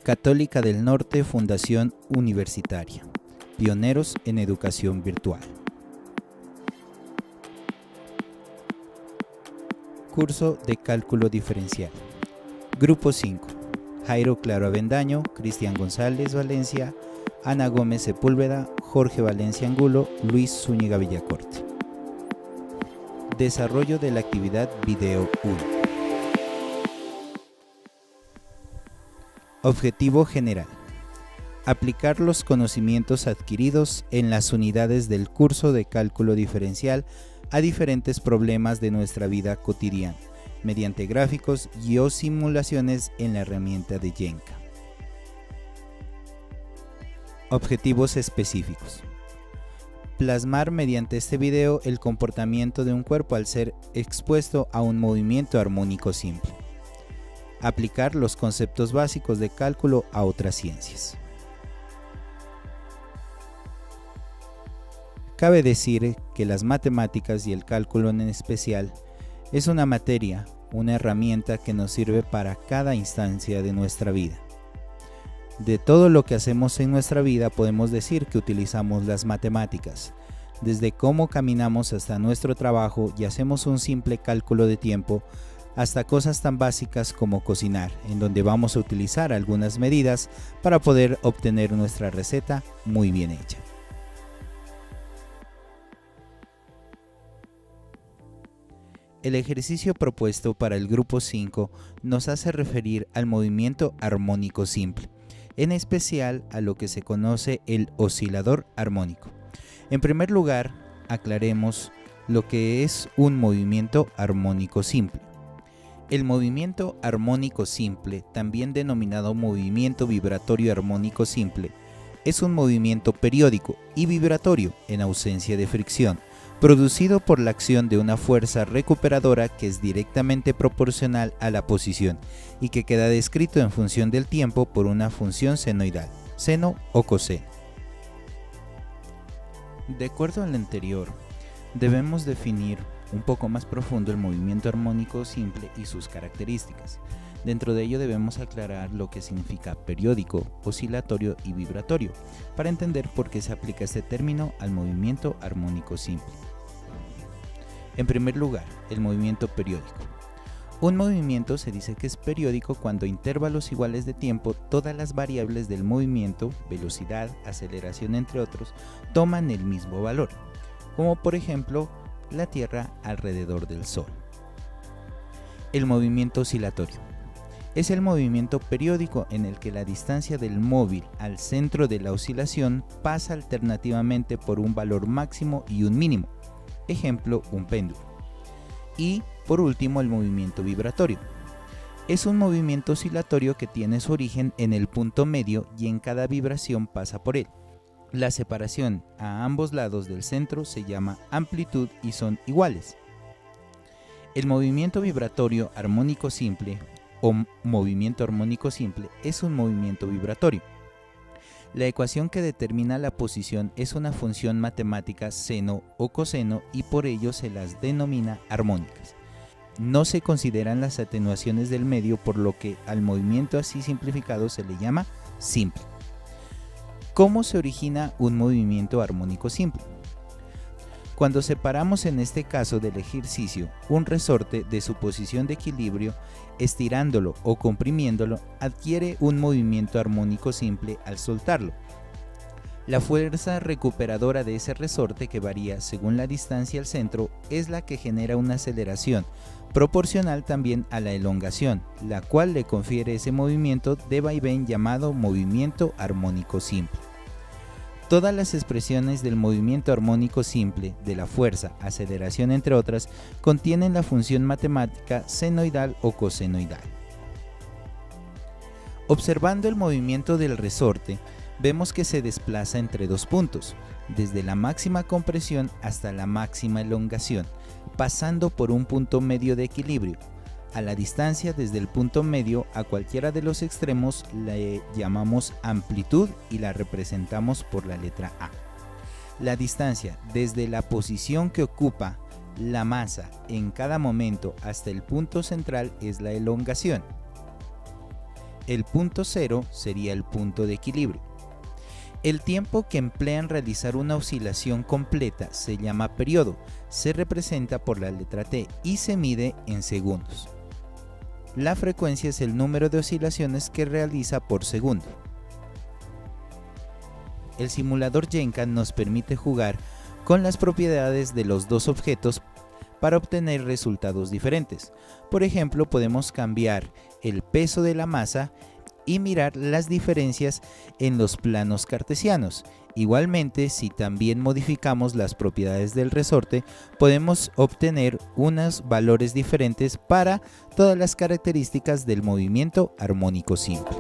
Católica del Norte Fundación Universitaria. Pioneros en educación virtual. Curso de cálculo diferencial. Grupo 5. Jairo Claro Avendaño, Cristian González Valencia, Ana Gómez Sepúlveda, Jorge Valencia Angulo, Luis Zúñiga Villacorte. Desarrollo de la actividad Video 1. Objetivo general. Aplicar los conocimientos adquiridos en las unidades del curso de cálculo diferencial a diferentes problemas de nuestra vida cotidiana, mediante gráficos y o simulaciones en la herramienta de Yenka. Objetivos específicos. Plasmar mediante este video el comportamiento de un cuerpo al ser expuesto a un movimiento armónico simple. Aplicar los conceptos básicos de cálculo a otras ciencias. Cabe decir que las matemáticas y el cálculo en especial es una materia, una herramienta que nos sirve para cada instancia de nuestra vida. De todo lo que hacemos en nuestra vida podemos decir que utilizamos las matemáticas, desde cómo caminamos hasta nuestro trabajo y hacemos un simple cálculo de tiempo, hasta cosas tan básicas como cocinar, en donde vamos a utilizar algunas medidas para poder obtener nuestra receta muy bien hecha. El ejercicio propuesto para el grupo 5 nos hace referir al movimiento armónico simple, en especial a lo que se conoce el oscilador armónico. En primer lugar, aclaremos lo que es un movimiento armónico simple. El movimiento armónico simple, también denominado movimiento vibratorio armónico simple, es un movimiento periódico y vibratorio en ausencia de fricción, producido por la acción de una fuerza recuperadora que es directamente proporcional a la posición y que queda descrito en función del tiempo por una función senoidal, seno o coseno. De acuerdo al anterior, debemos definir un poco más profundo el movimiento armónico simple y sus características. Dentro de ello debemos aclarar lo que significa periódico, oscilatorio y vibratorio, para entender por qué se aplica este término al movimiento armónico simple. En primer lugar, el movimiento periódico. Un movimiento se dice que es periódico cuando a intervalos iguales de tiempo todas las variables del movimiento, velocidad, aceleración entre otros, toman el mismo valor, como por ejemplo la Tierra alrededor del Sol. El movimiento oscilatorio es el movimiento periódico en el que la distancia del móvil al centro de la oscilación pasa alternativamente por un valor máximo y un mínimo, ejemplo, un péndulo. Y por último, el movimiento vibratorio. Es un movimiento oscilatorio que tiene su origen en el punto medio y en cada vibración pasa por él. La separación a ambos lados del centro se llama amplitud y son iguales. El movimiento vibratorio armónico simple o movimiento armónico simple es un movimiento vibratorio. La ecuación que determina la posición es una función matemática seno o coseno y por ello se las denomina armónicas. No se consideran las atenuaciones del medio, por lo que al movimiento así simplificado se le llama simple. ¿Cómo se origina un movimiento armónico simple? Cuando separamos en este caso del ejercicio un resorte de su posición de equilibrio, estirándolo o comprimiéndolo, adquiere un movimiento armónico simple al soltarlo. La fuerza recuperadora de ese resorte, que varía según la distancia al centro, es la que genera una aceleración, proporcional también a la elongación, la cual le confiere ese movimiento de vaivén llamado movimiento armónico simple. Todas las expresiones del movimiento armónico simple, de la fuerza, aceleración entre otras, contienen la función matemática senoidal o cosenoidal. Observando el movimiento del resorte, vemos que se desplaza entre dos puntos, desde la máxima compresión hasta la máxima elongación, pasando por un punto medio de equilibrio. A la distancia desde el punto medio a cualquiera de los extremos le llamamos amplitud y la representamos por la letra A. La distancia desde la posición que ocupa la masa en cada momento hasta el punto central es la elongación. El punto cero sería el punto de equilibrio. El tiempo que emplea en realizar una oscilación completa se llama periodo, se representa por la letra T y se mide en segundos. La frecuencia es el número de oscilaciones que realiza por segundo. El simulador Jenga nos permite jugar con las propiedades de los dos objetos para obtener resultados diferentes. Por ejemplo, podemos cambiar el peso de la masa y mirar las diferencias en los planos cartesianos. Igualmente, si también modificamos las propiedades del resorte, podemos obtener unos valores diferentes para todas las características del movimiento armónico simple.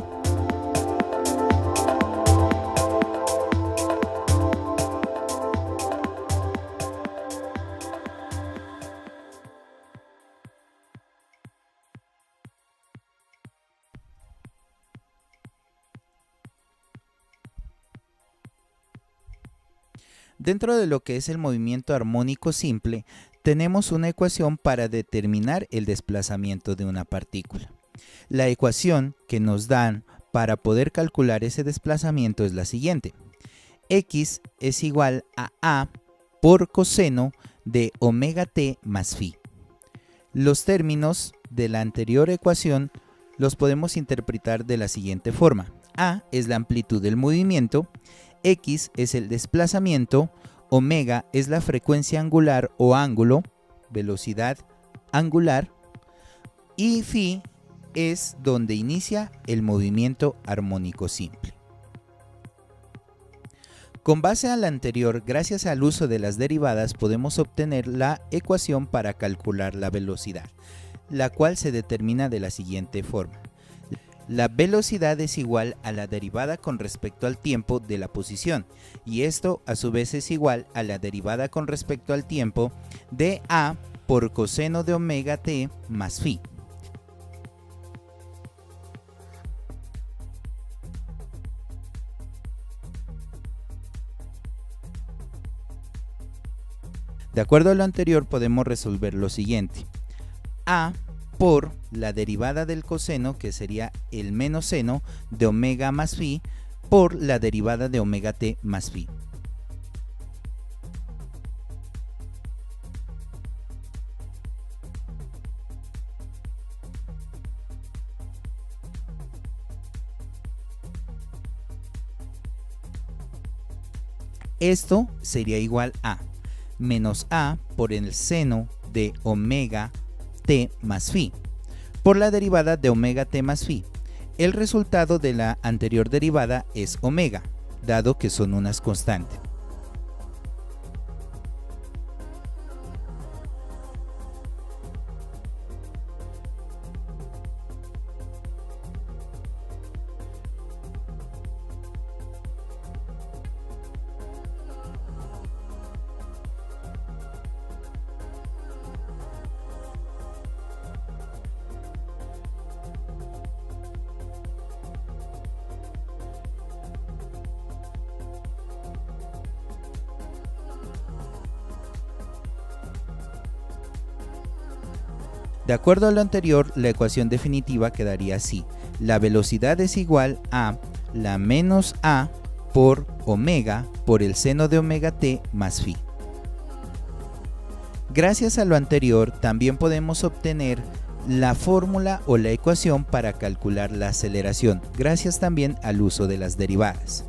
Dentro de lo que es el movimiento armónico simple, tenemos una ecuación para determinar el desplazamiento de una partícula. La ecuación que nos dan para poder calcular ese desplazamiento es la siguiente. X es igual a por coseno de omega t más phi. Los términos de la anterior ecuación los podemos interpretar de la siguiente forma. A es la amplitud del movimiento, X es el desplazamiento, omega es la frecuencia angular o ángulo, velocidad angular, y phi es donde inicia el movimiento armónico simple. Con base a la anterior, gracias al uso de las derivadas, podemos obtener la ecuación para calcular la velocidad, la cual se determina de la siguiente forma. La velocidad es igual a la derivada con respecto al tiempo de la posición, y esto a su vez es igual a la derivada con respecto al tiempo de A por coseno de omega t más phi. De acuerdo a lo anterior, podemos resolver lo siguiente. A por la derivada del coseno, que sería el menos seno de omega más phi, por la derivada de omega t más phi. Esto sería igual a menos a por el seno de omega t más phi, por la derivada de omega t más phi. El resultado de la anterior derivada es omega, dado que son unas constantes. De acuerdo a lo anterior, la ecuación definitiva quedaría así. La velocidad es igual a la menos a por omega por el seno de omega t más phi. Gracias a lo anterior, también podemos obtener la fórmula o la ecuación para calcular la aceleración, gracias también al uso de las derivadas.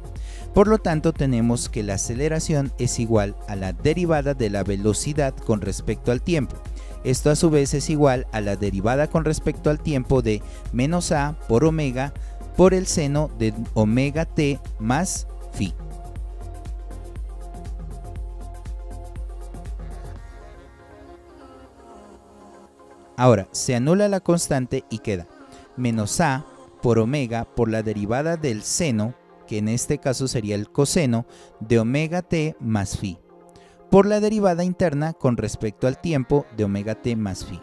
Por lo tanto, tenemos que la aceleración es igual a la derivada de la velocidad con respecto al tiempo. Esto a su vez es igual a la derivada con respecto al tiempo de menos a por omega por el seno de omega t más phi. Ahora, se anula la constante y queda menos a por omega por la derivada del seno, que en este caso sería el coseno, de omega t más phi, por la derivada interna con respecto al tiempo de omega t más phi.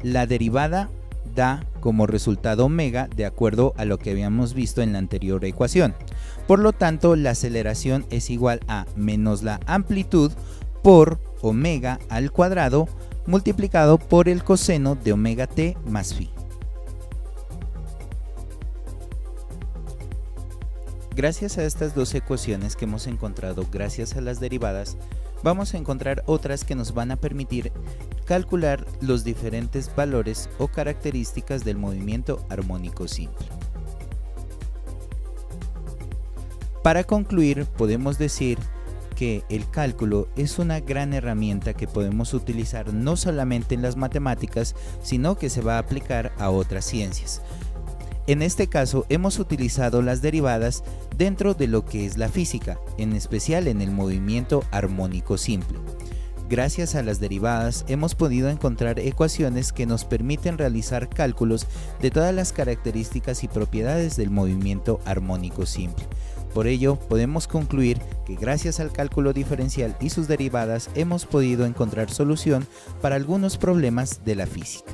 La derivada da como resultado omega de acuerdo a lo que habíamos visto en la anterior ecuación. Por lo tanto, la aceleración es igual a menos la amplitud por omega al cuadrado multiplicado por el coseno de omega t más phi. Gracias a estas dos ecuaciones que hemos encontrado gracias a las derivadas, vamos a encontrar otras que nos van a permitir calcular los diferentes valores o características del movimiento armónico simple. Para concluir, podemos decir que el cálculo es una gran herramienta que podemos utilizar no solamente en las matemáticas, sino que se va a aplicar a otras ciencias. En este caso hemos utilizado las derivadas dentro de lo que es la física, en especial en el movimiento armónico simple. Gracias a las derivadas hemos podido encontrar ecuaciones que nos permiten realizar cálculos de todas las características y propiedades del movimiento armónico simple. Por ello, podemos concluir que gracias al cálculo diferencial y sus derivadas hemos podido encontrar solución para algunos problemas de la física.